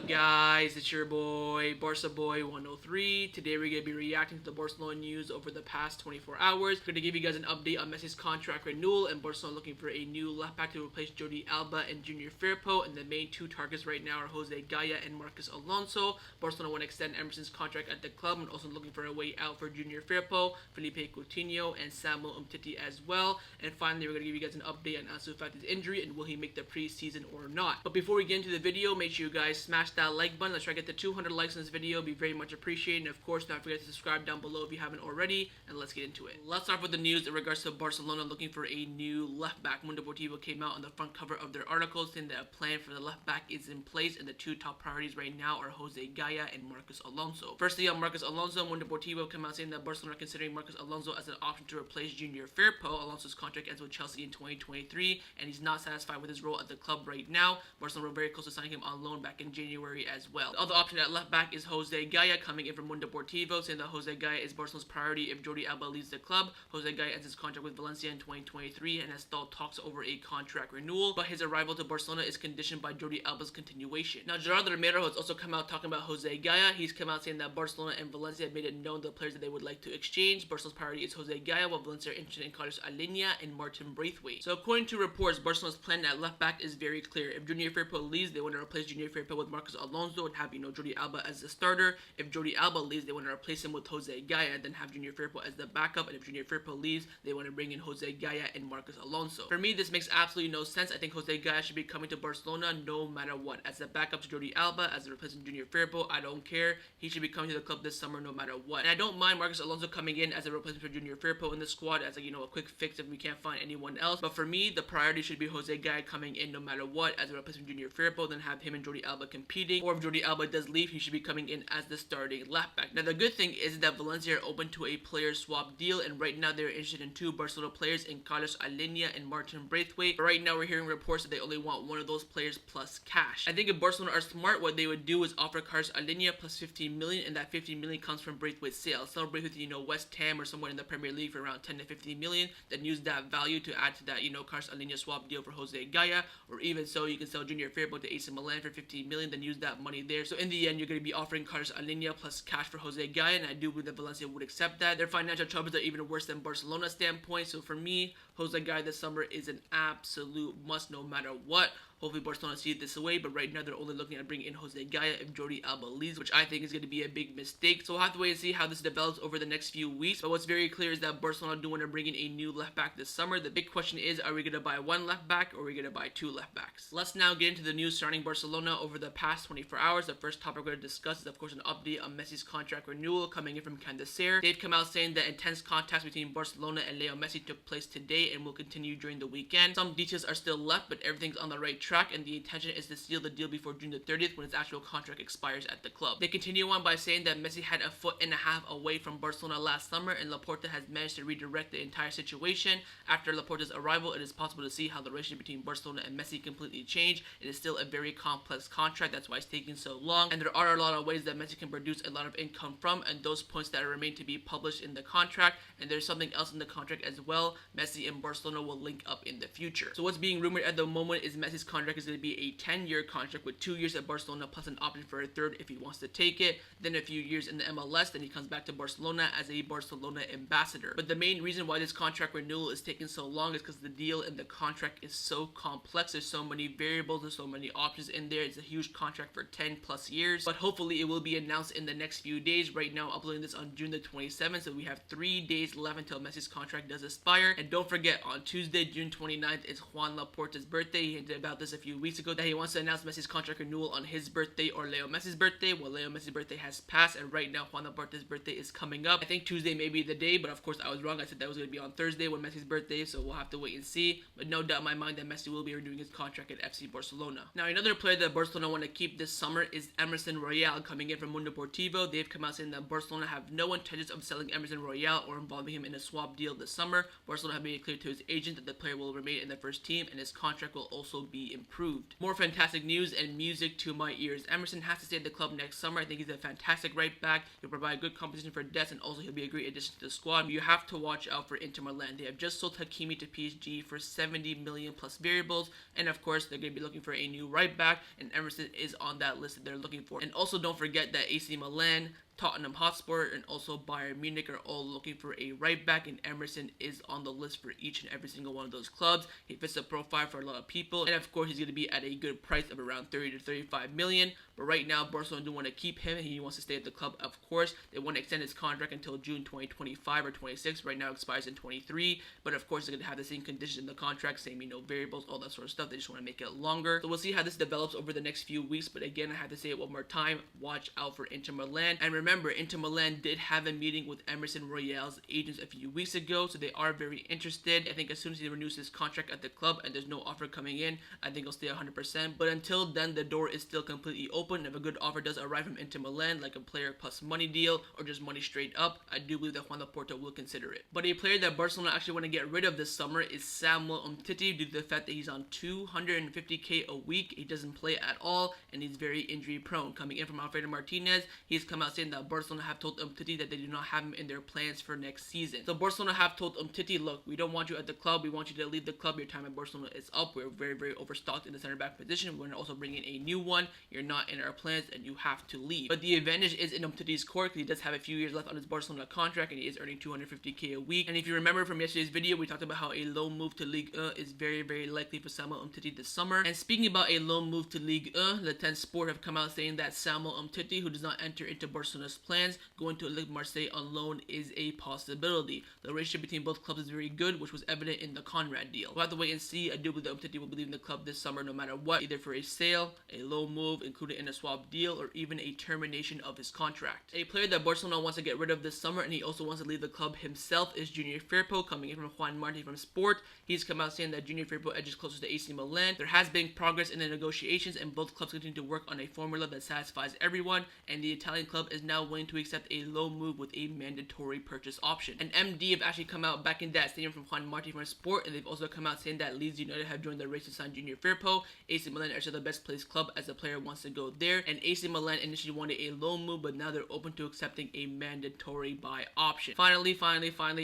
Guys, it's your boy, BarcaBoy 103. Today we're going to be reacting to the Barcelona news over the past 24 hours. We're going to give you guys an update on Messi's contract renewal and Barcelona looking for a new left back to replace Jordi Alba and Junior Firpo. And the main two targets right now are Jose Gaya and Marcos Alonso. Barcelona want to extend Emerson's contract at the club and also looking for a way out for Junior Firpo, Felipe Coutinho, and Samuel Umtiti as well. And finally, we're going to give you guys an update on Ansu Fati's injury and will he make the preseason or not. But before we get into the video, make sure you guys smash that like button. Let's try to get to 200 likes on this video. Be very much appreciated. And of course, don't forget to subscribe down below if you haven't already. And let's get into it. Let's start with the news in regards to Barcelona looking for a new left back. Mundo Deportivo came out on the front cover of their article saying that a plan for the left back is in place, and the two top priorities right now are Jose Gaya and Marcos Alonso. Firstly, on Marcos Alonso, Mundo Deportivo came out saying that Barcelona are considering Marcos Alonso as an option to replace Junior Firpo. Alonso's contract ends with Chelsea in 2023, and he's not satisfied with his role at the club right now. Barcelona were very close to signing him on loan back in January as well. The other option at left back is Jose Gaya, coming in from Mundo Deportivo, saying that Jose Gaya is Barcelona's priority if Jordi Alba leaves the club. Jose Gaya ends his contract with Valencia in 2023 and has stalled talks over a contract renewal, but his arrival to Barcelona is conditioned by Jordi Alba's continuation. Now, Gerardo Romero has also come out talking about Jose Gaya. He's come out saying that Barcelona and Valencia have made it known the players that they would like to exchange. Barcelona's priority is Jose Gaya, while Valencia are interested in Carlos Alenia and Martin Braithwaite. So according to reports, Barcelona's plan at left back is very clear. If Junior Firpo leaves, they want to replace Junior Firpo with Marcos Alonso and have, Jordi Alba as the starter. If Jordi Alba leaves, they want to replace him with Jose Gaya and then have Junior Firpo as the backup. And if Junior Firpo leaves, they want to bring in Jose Gaya and Marcos Alonso. For me, this makes absolutely no sense. I think Jose Gaya should be coming to Barcelona no matter what. As a backup to Jordi Alba, as a replacement Junior Firpo, I don't care. He should be coming to the club this summer no matter what. And I don't mind Marcos Alonso coming in as a replacement for Junior Firpo in the squad as a quick fix if we can't find anyone else. But for me, the priority should be Jose Gaya coming in no matter what as a replacement Junior Firpo, then have him and Jordi Alba competing. Or if Jordi Alba does leave, he should be coming in as the starting left back. Now, the good thing is that Valencia are open to a player swap deal, and right now they're interested in two Barcelona players in Carlos Alenia and Martin Braithwaite. But right now we're hearing reports that they only want one of those players plus cash. I think if Barcelona are smart, what they would do is offer Carlos Alenia plus 15 million, and that 15 million comes from Braithwaite's sale. Sell Braithwaite to West Ham or somewhere in the Premier League for around 10 to 15 million, then use that value to add to that Carlos Alenia swap deal for Jose Gaya, or even so you can sell Junior Firpo to AC Milan for 15 million, then use that money there. So in the end, you're going to be offering Carlos Alenia plus cash for Jose Gaya, and I do believe that Valencia would accept that. Their financial troubles are even worse than Barcelona's standpoint, so for me, Jose Gaya this summer is an absolute must no matter what. Hopefully Barcelona see it this way, but right now they're only looking at bringing in Jose Gaya if Jordi Alba leaves, which I think is going to be a big mistake. So we'll have to wait and see how this develops over the next few weeks. But what's very clear is that Barcelona do want to bring in a new left back this summer. The big question is, are we going to buy one left back or are we going to buy two left backs? Let's now get into the news surrounding Barcelona over the past 24 hours. The first topic we're going to discuss is, of course, an update on Messi's contract renewal coming in from Candacer. They've come out saying that intense contacts between Barcelona and Lionel Messi took place today and will continue during the weekend. Some details are still left, but everything's on the right track, and the intention is to seal the deal before June the 30th when his actual contract expires at the club. They continue on by saying that Messi had a foot and a half away from Barcelona last summer, and Laporta has managed to redirect the entire situation. After Laporta's arrival, it is possible to see how the relationship between Barcelona and Messi completely changed. It is still a very complex contract, that's why it's taking so long, and there are a lot of ways that Messi can produce a lot of income from, and those points that remain to be published in the contract. And there's something else in the contract as well. Messi and Barcelona will link up in the future. So what's being rumored at the moment is Messi's contract is going to be a 10-year contract with 2 years at Barcelona plus an option for a third if he wants to take it. Then a few years in the MLS, then he comes back to Barcelona as a Barcelona ambassador. But the main reason why this contract renewal is taking so long is because the deal and the contract is so complex. There's so many variables, there's so many options in there. It's a huge contract for 10 plus years, but hopefully it will be announced in the next few days. Right now, uploading this on June the 27th, so we have 3 days left until Messi's contract does expire. And don't forget, on Tuesday, June 29th is Juan Laporta's birthday. He hinted about this a few weeks ago that he wants to announce Messi's contract renewal on his birthday or Leo Messi's birthday. Well, Leo Messi's birthday has passed, and right now Juan Laporta's birthday is coming up. I think Tuesday may be the day, but of course I was wrong. I said that was going to be on Thursday when Messi's birthday, so we'll have to wait and see. But no doubt in my mind that Messi will be renewing his contract at FC Barcelona. Now, another player that Barcelona want to keep this summer is Emerson Royal, coming in from Mundo Deportivo. They've come out saying that Barcelona have no intentions of selling Emerson Royal or involving him in a swap deal this summer. Barcelona have made it clear to his agent that the player will remain in the first team and his contract will also be improved. More fantastic news and music to my ears. Emerson has to stay at the club next summer. I think he's a fantastic right back. He'll provide good competition for Dest, and also he'll be a great addition to the squad. You have to watch out for Inter Milan. They have just sold Hakimi to PSG for 70 million plus variables, and of course they're going to be looking for a new right back, and Emerson is on that list that they're looking for. And also don't forget that AC Milan, Tottenham Hotspur, and also Bayern Munich are all looking for a right back, and Emerson is on the list for each and every single one of those clubs. He fits the profile for a lot of people, and of course he's going to be at a good price of around 30 to 35 million. But right now Barcelona do want to keep him. He wants to stay at the club, of course. They want to extend his contract until June 2025 or 26. Right now it expires in 23, but of course they're going to have the same conditions in the contract, same variables, all that sort of stuff. They just want to make it longer. So we'll see how this develops over the next few weeks, but again, I have to say it one more time, watch out for Inter Milan. And remember, Inter Milan did have a meeting with Emerson Royal's agents a few weeks ago, so they are very interested. I think as soon as he renews his contract at the club and there's no offer coming in, I think he'll stay 100%. But until then, the door is still completely open. If a good offer does arrive from Inter Milan, like a player plus money deal or just money straight up, I do believe that Joan Laporta will consider it. But a player that Barcelona actually want to get rid of this summer is Samuel Umtiti, due to the fact that he's on 250k a week. He doesn't play at all, and he's very injury prone. Coming in from Alfredo Martinez, he's come out saying that Barcelona have told Umtiti that they do not have him in their plans for next season. So Barcelona have told Umtiti, look, we don't want you at the club. We want you to leave the club. Your time at Barcelona is up. We're very, very overstocked in the center back position. We're going to also bring in a new one. You're not in our plans, and you have to leave. But the advantage is in Umtiti's court, because he does have a few years left on his Barcelona contract, and he is earning 250k a week. And if you remember from yesterday's video, we talked about how a loan move to Ligue 1 is very, very likely for Samuel Umtiti this summer. And speaking about a loan move to Ligue 1, Le 10 Sport have come out saying that Samuel Umtiti, who does not enter into Barcelona's plans, going to Olympique Marseille on loan is a possibility. The relationship between both clubs is very good, which was evident in the Conrad deal. We'll have to wait and see. I do believe that Umtiti will be leaving the club this summer no matter what, either for a sale, a loan move included in a swap deal, or even a termination of his contract. A player that Barcelona wants to get rid of this summer, and he also wants to leave the club himself, is Junior Firpo, coming in from Juan Martin from Sport. He's come out saying that Junior Firpo edges closer to AC Milan. There has been progress in the negotiations, and both clubs continue to work on a formula that satisfies everyone, and the Italian club is now willing to accept a loan move with a mandatory purchase option. And MD have actually come out back in that statement from Juan Martin from Sport, and they've also come out saying that Leeds United have joined the race to sign Junior Firpo. AC Milan are still the best placed club as the player wants to go there, and AC Milan initially wanted a loan move, but now they're open to accepting a mandatory buy option. Finally,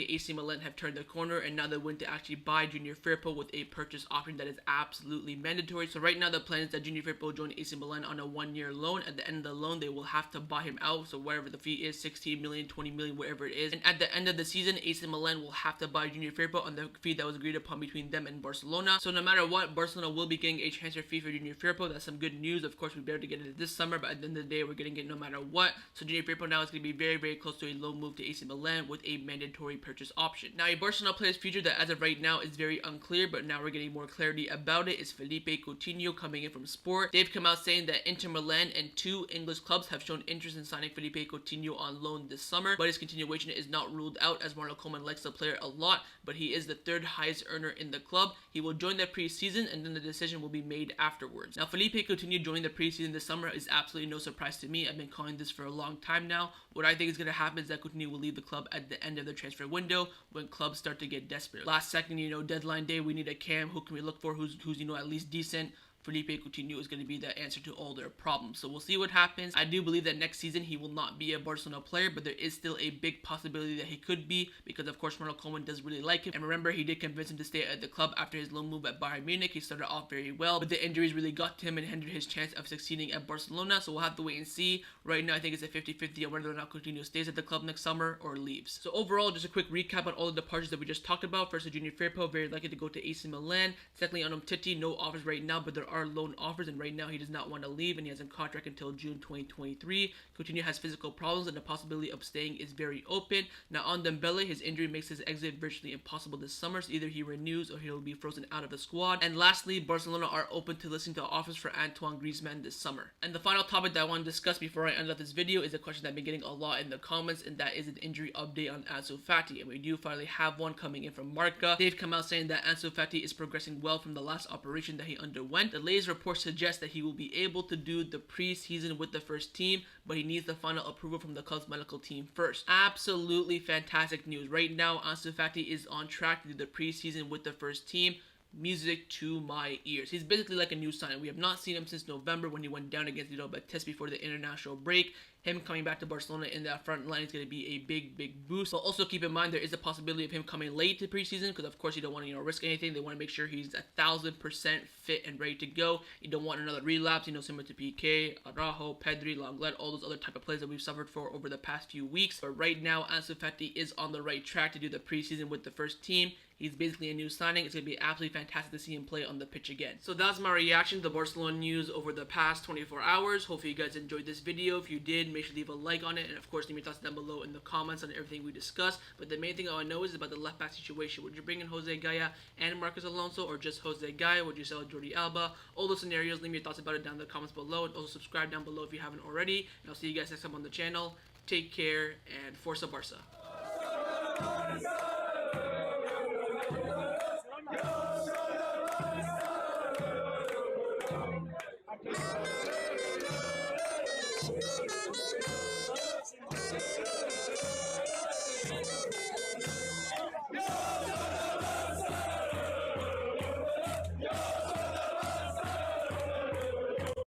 AC Milan have turned the corner, and now they're willing to actually buy Junior Firpo with a purchase option that is absolutely mandatory. So right now the plan is that Junior Firpo join AC Milan on a 1-year loan. At the end of the loan, they will have to buy him out, so whatever the fee is, 16 million, 20 million, whatever it is. And at the end of the season, AC Milan will have to buy Junior Firpo on the fee that was agreed upon between them and Barcelona. So no matter what, Barcelona will be getting a transfer fee for Junior Firpo. That's some good news. Of course, we better to get it this summer, but at the end of the day, we're getting it no matter what. So Junior Firpo now is going to be very, very close to a loan move to AC Milan with a mandatory purchase option. Now, a Barcelona player's future that as of right now is very unclear, but now we're getting more clarity about it, is Felipe Coutinho, coming in from Sport. They've come out saying that Inter Milan and 2 English clubs have shown interest in signing Felipe Coutinho on loan this summer, but his continuation is not ruled out, as Ronald Koeman likes the player a lot, but he is the 3rd highest earner in the club. He will join the preseason, and then the decision will be made afterwards. Now, Felipe Coutinho joining the preseason this summer is absolutely no surprise to me. I've been calling this for a long time now. What I think is going to happen is that Coutinho will leave the club at the end of the transfer window when clubs start to get desperate. Last second, deadline day, we need a cam. Who can we look for? Who's at least decent? Felipe Coutinho is going to be the answer to all their problems. So we'll see what happens. I do believe that next season he will not be a Barcelona player, but there is still a big possibility that he could be, because of course Ronald Koeman does really like him. And remember, he did convince him to stay at the club after his loan move at Bayern Munich. He started off very well, but the injuries really got to him and hindered his chance of succeeding at Barcelona. So we'll have to wait and see. Right now, I think it's a 50-50 on whether or not Coutinho stays at the club next summer or leaves. So overall, just a quick recap on all the departures that we just talked about. First, Junior Firpo, very likely to go to AC Milan. Secondly, on Umtiti, no offers right now, but there are loan offers, and right now he does not want to leave, and he has a contract until June 2023. Coutinho has physical problems, and the possibility of staying is very open. Now on Dembele, his injury makes his exit virtually impossible this summer, so either he renews or he'll be frozen out of the squad. And lastly, Barcelona are open to listening to offers for Antoine Griezmann this summer. And the final topic that I want to discuss before I end up this video is a question that I've been getting a lot in the comments, and that is an injury update on Ansu Fati. And we do finally have one coming in from Marca. They've come out saying that Ansu Fati is progressing well from the last operation that he underwent. The latest reports suggest that he will be able to do the preseason with the first team, but he needs the final approval from the club's medical team first. Absolutely fantastic news. Right now, Ansu Fati is on track to do the preseason with the first team. music to my ears. He's basically like a new signing. We have not seen him since November when he went down against Real Betis before the international break. Him coming back to Barcelona in that front line is going to be a big boost. But also keep in mind there is a possibility of him coming late to preseason because of course you don't want to risk anything. They want to make sure he's 1,000% fit and ready to go. You don't want another relapse, similar to PK, Araujo, Pedri, Lenglet, all those other type of plays that we've suffered for over the past few weeks. But right now Ansu Fati is on the right track to do the preseason with the first team. He's basically a new signing. It's going to be absolutely fantastic to see him play on the pitch again. So that's my reaction to the Barcelona news over the past 24 hours. Hopefully you guys enjoyed this video. If you did, make sure to leave a like on it. And of course, leave your thoughts down below in the comments on everything we discussed. But the main thing I want to know is about the left back situation. Would you bring in Jose Gaya and Marcos Alonso, or just Jose Gaya? Would you sell Jordi Alba? All those scenarios, leave your thoughts about it down in the comments below. And also subscribe down below if you haven't already. And I'll see you guys next time on the channel. Take care and Forza Barca.